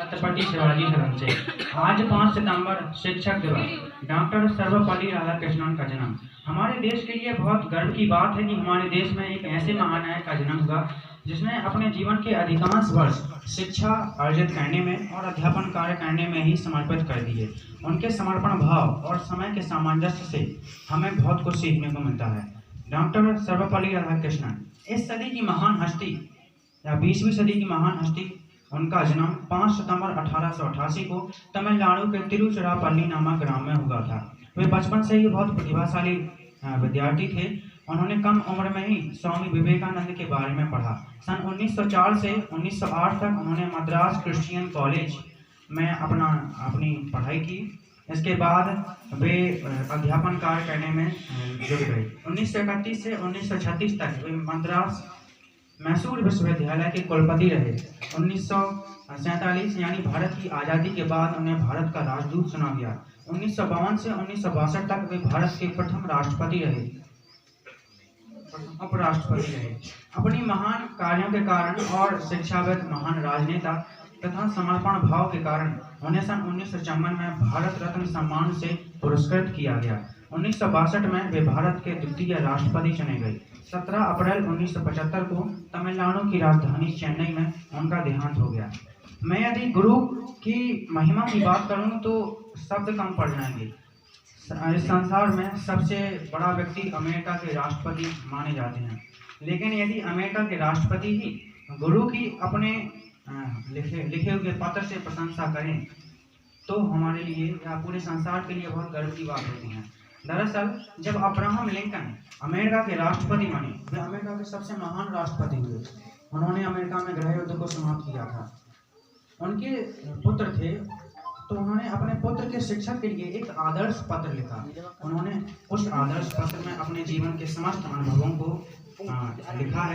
छत्रपति शिवाजी धर्म से। आज 5 सितंबर शिक्षक दिवस। डॉक्टर सर्वपल्ली राधाकृष्णन का जन्म हमारे देश के लिए बहुत गर्व की बात है कि हमारे देश में एक ऐसे महानायक का जन्म हुआ जिसने अपने जीवन के अधिकांश वर्ष शिक्षा अर्जित करने में और अध्यापन कार्य करने में ही समर्पित कर दिए। उनके समर्पण भाव और समय के सामंजस्य से हमें बहुत कुछ सीखने को मिलता है। डॉक्टर सर्वपल्ली राधाकृष्णन इस सदी की महान हस्ती या 20वीं सदी की महान हस्ती। उनका जन्म 5 सितंबर 1888 को तमिलनाडु के तिरुचिरापल्ली नामक ग्राम में हुआ था। वे बचपन से ही बहुत प्रतिभाशाली विद्यार्थी थे। उन्होंने कम उम्र में ही स्वामी विवेकानंद के बारे में पढ़ा। सन 1904 से 1908 तक उन्होंने मद्रास क्रिश्चियन कॉलेज में अपनी पढ़ाई की। इसके बाद वे अध्यापन कार्य करने में जुड़ गए। 1931 से 1936 तक वे मद्रास मैसूर विश्वविद्यालय के कुलपति रहे। 1947 यानी भारत की आज़ादी के बाद उन्हें भारत का राजदूत चुना गया। 1952 से 1962 तक वे भारत के प्रथम उपराष्ट्रपति रहे। अपनी महान कार्यों के कारण और शिक्षाविद, महान राजनेता तथा समर्पण भाव के कारण उन्हें सन 1954 में भारत रत्न सम्मान से पुरस्कृत किया गया। 1962 में वे भारत के द्वितीय राष्ट्रपति चुने गए। 17 अप्रैल 1975 को तमिलनाडु की राजधानी चेन्नई में उनका देहांत हो गया। मैं यदि गुरु की महिमा की बात करूं तो शब्द कम पड़ जाएंगे। इस संसार में सबसे बड़ा व्यक्ति अमेरिका के राष्ट्रपति माने जाते हैं, लेकिन यदि अमेरिका के राष्ट्रपति ही गुरु की अपने लिखे हुए पत्र से प्रशंसा करें तो हमारे लिए या पूरे संसार के लिए बहुत गर्व की बात होती है। दरअसल जब अब्राहम लिंकन अमेरिका के राष्ट्रपति बने, वे अमेरिका के सबसे महान राष्ट्रपति हुए। उन्होंने अमेरिका में गृह युद्ध को समाप्त किया था। उनके पुत्र थे तो उन्होंने अपने पुत्र के शिक्षा के लिए एक आदर्श पत्र लिखा। उन्होंने उस आदर्श पत्र में अपने जीवन के समस्त अनुभवों को लिखा है।